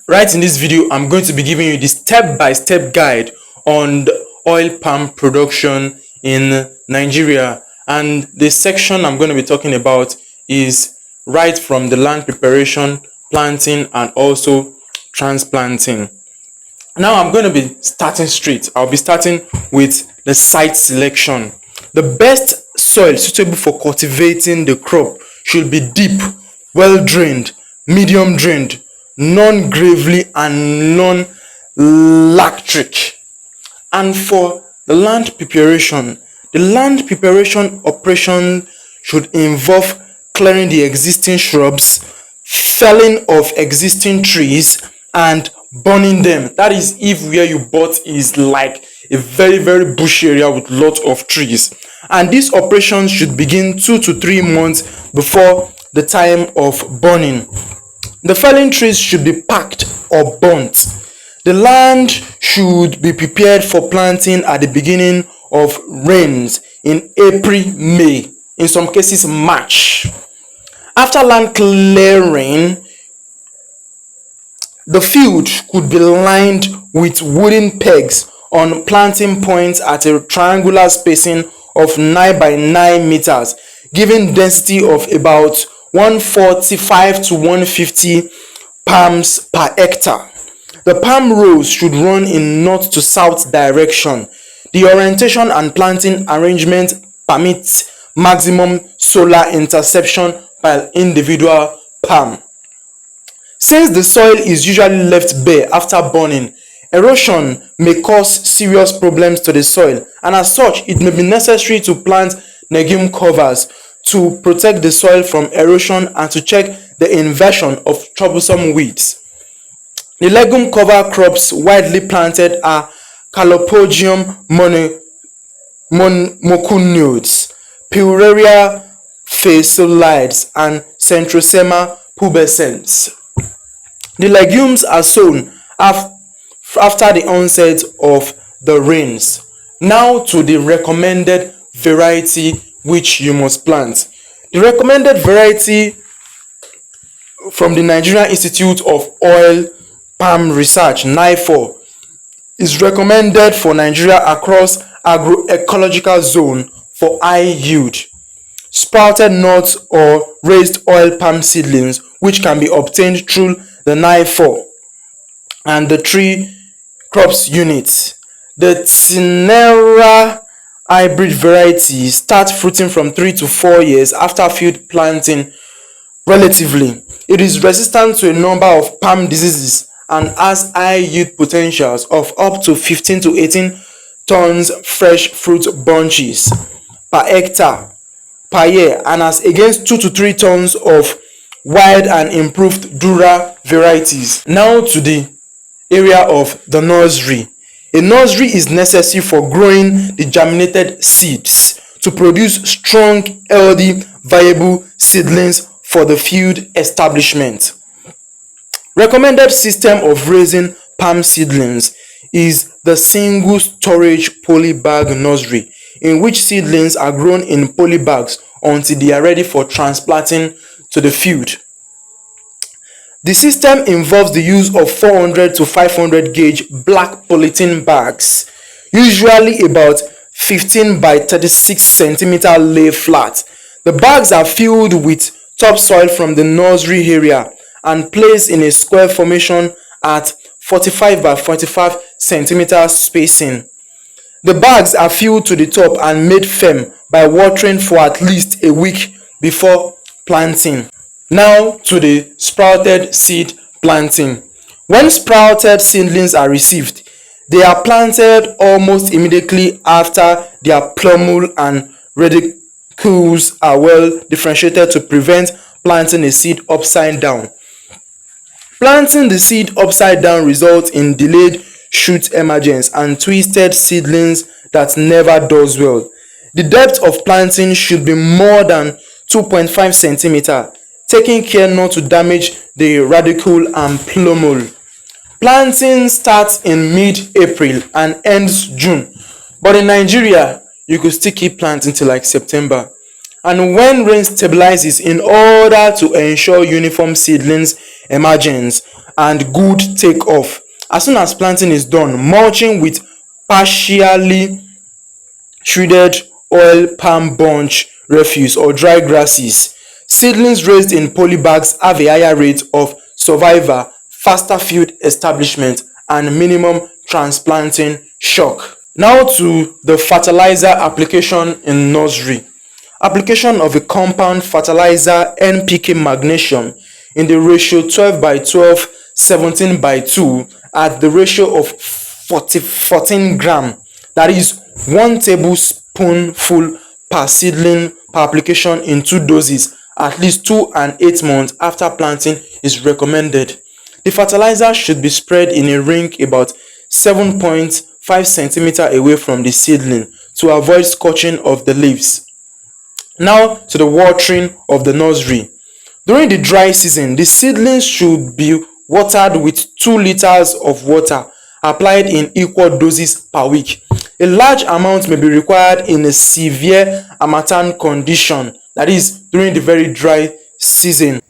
Right, in this video, I'm going to be giving you the step-by-step guide on the oil palm production in Nigeria. And the section I'm going to be talking about is right from the land preparation, planting, and also transplanting. Now I'm going to be starting straight. I'll be starting with the site selection. The best soil suitable for cultivating the crop should be deep, well drained, medium drained, non-gravelly, and non-lateritic. And for the land preparation operation should involve clearing the existing shrubs, felling of existing trees, and burning them. That is if where you bought is like a very bush area with lots of trees. And this operation should begin 2 to 3 months before the time of burning. The felling trees should be packed or burnt. The land should be prepared for planting at the beginning of rains in April, May, in some cases March. After land clearing, the field could be lined with wooden pegs on planting points at a triangular spacing of 9 by 9 meters, giving density of about 145 to 150 palms per hectare. The palm rows should run in north to south direction. The orientation and planting arrangement permits maximum solar interception by individual palm. Since the soil is usually left bare after burning, erosion may cause serious problems to the soil, and as such, it may be necessary to plant legume covers to protect the soil from erosion and to check the invasion of troublesome weeds. The legume cover crops widely planted are Calopogonium mucunoides, Peuraria phaseoloides, and Centrosema pubescens. The legumes are sown after the onset of the rains. Now to the recommended variety which you must plant. The recommended variety from the Nigerian Institute of Oil Palm Research (NIFOR) is recommended for Nigeria across agro-ecological zone for high yield. Sprouted nuts or raised oil palm seedlings which can be obtained through the NIFOR and the tree crops unit. The Tinera hybrid variety start fruiting from 3 to 4 years after field planting. Relatively, it is resistant to a number of palm diseases and has high yield potentials of up to 15 to 18 tons fresh fruit bunches per hectare per year, and as against 2 to 3 tons of wide and improved Dura varieties. Now to the area of the nursery. A nursery is necessary for growing the germinated seeds to produce strong, healthy, viable seedlings for the field establishment. Recommended system of raising palm seedlings is the single storage poly bag nursery, in which seedlings are grown in poly bags until they are ready for transplanting to the field. The system involves the use of 400 to 500 gauge black polythene bags, usually about 15 by 36 centimeter lay flat. The bags are filled with topsoil from the nursery area and placed in a square formation at 45 by 45 centimeter spacing. The bags are filled to the top and made firm by watering for at least a week before planting. Now to the sprouted seed planting. When sprouted seedlings are received, they are planted almost immediately after their plumule and radicles are well differentiated to prevent planting a seed upside down. Planting the seed upside down results in delayed shoot emergence and twisted seedlings that never does well. The depth of planting should be more than 2.5 centimeter, taking care not to damage the radicule and plumule. Planting starts in mid-April and ends June, but in Nigeria, you could still keep planting till like September. and when rain stabilizes, in order to ensure uniform seedlings emergence and good take-off. As soon as planting is done, mulching with partially shredded oil palm bunch refuse or dry grasses. Seedlings raised in polybags have a higher rate of survival, faster field establishment, and minimum transplanting shock. Now to the fertilizer application in nursery. Application of a compound fertilizer NPK magnesium in the ratio 12:12, 17:2 at the ratio of 14 gram, that is 1 tablespoonful per seedling per application in 2 doses at least 2 and 8 months after planting is recommended. The fertilizer should be spread in a ring about 7.5 centimeters away from the seedling to avoid scorching of the leaves. Now to the watering of the nursery. During the dry season, the seedlings should be watered with 2 liters of water applied in equal doses per week. A large amount may be required in a severe harmattan condition, that is during the very dry season.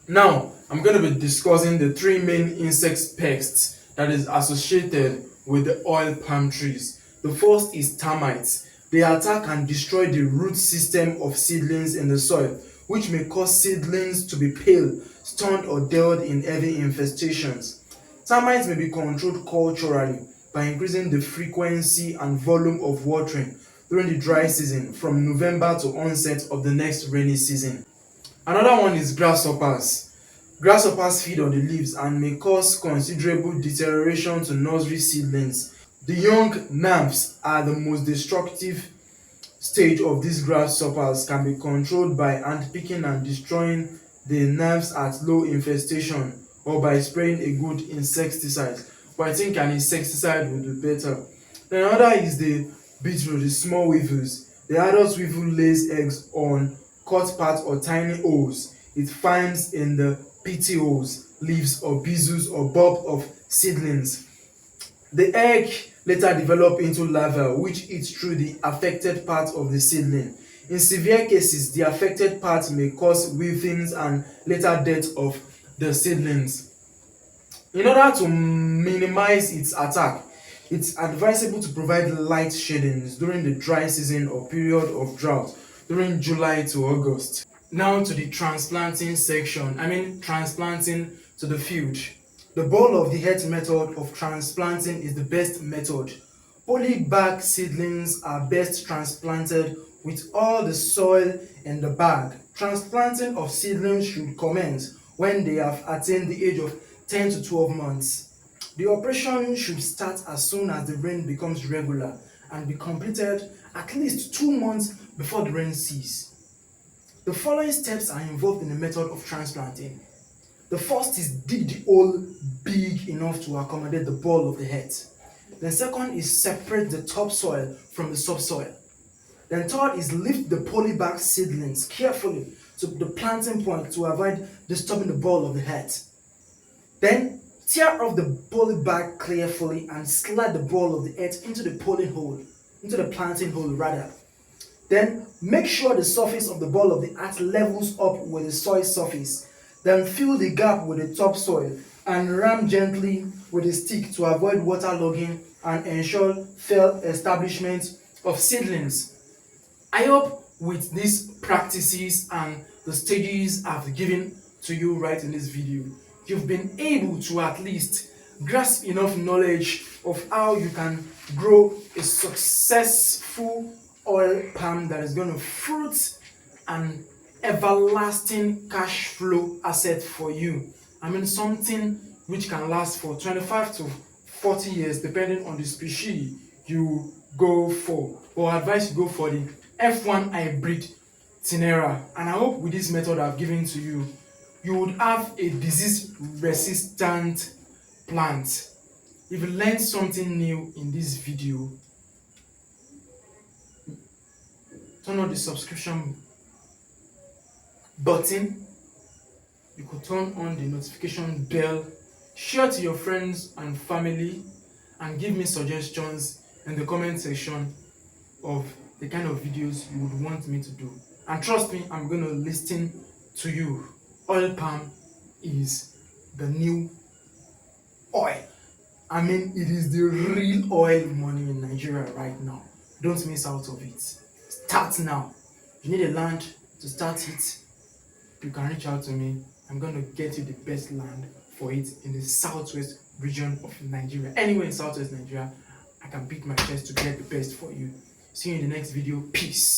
Now, I'm going to be discussing the 3 main insect pests that is associated with the oil palm trees. The first is termites. They attack and destroy the root system of seedlings in the soil, which may cause seedlings to be pale, stunned, or dead in heavy infestations. Termites may be controlled culturally by increasing the frequency and volume of watering during the dry season from November to onset of the next rainy season. Another one is grasshoppers. Grasshoppers feed on the leaves and may cause considerable deterioration to nursery seedlings. The young nymphs are the most destructive stage of these grasshoppers, can be controlled by handpicking and destroying the nymphs at low infestation or by spraying a good insecticide. But I think an insecticide would be better. Then another is the beetroot, the small weevils. The adult weevil lays eggs on cut parts or tiny holes it finds in the petioles, leaves, or bezels or bulb of seedlings. The egg later develop into larvae which eat through the affected part of the seedling. In severe cases, the affected part may cause weavings and later death of the seedlings. In order to minimize its attack, it's advisable to provide light shadings during the dry season or period of drought during July to August. Now to the transplanting section, transplanting to the field. The ball of the earth method of transplanting is the best method. Polybag seedlings are best transplanted with all the soil in the bag. Transplanting of seedlings should commence when they have attained the age of 10 to 12 months. The operation should start as soon as the rain becomes regular and be completed at least 2 months before the rain ceases. The following steps are involved in the method of transplanting. The first is dig the hole big enough to accommodate the ball of the earth. The second is separate the topsoil from the subsoil. Then third is lift the polybag seedlings carefully to the planting point to avoid disturbing the ball of the earth. Then tear off the polybag carefully and slide the ball of the earth into the planting hole rather. Then make sure the surface of the ball of the earth levels up with the soil surface. Then fill the gap with the topsoil and ram gently with a stick to avoid waterlogging and ensure fair establishment of seedlings. I hope with these practices and the stages I've given to you right in this video, you've been able to at least grasp enough knowledge of how you can grow a successful oil palm that is going to fruit an everlasting cash flow asset for you. Something which can last for 25 to 40 years depending on the species you go for. Or advise you go for the F1 hybrid Tenera. And I hope with this method I've given to you, you would have a disease resistant plant. If you learned something new in this video, turn on the subscription button. You could turn on the notification bell, share to your friends and family, and give me suggestions in the comment section of the kind of videos you would want me to do. And trust me, I'm going to listen to you. Oil palm is the new oil. I mean, it is the real oil money in Nigeria right now. Don't miss out of it. Start now. If you need a land to start it, you can reach out to me. I'm going to get you the best land for it in the southwest region of Nigeria. Anywhere in southwest Nigeria, I can beat my chest to get the best for you. See you in the next video. Peace.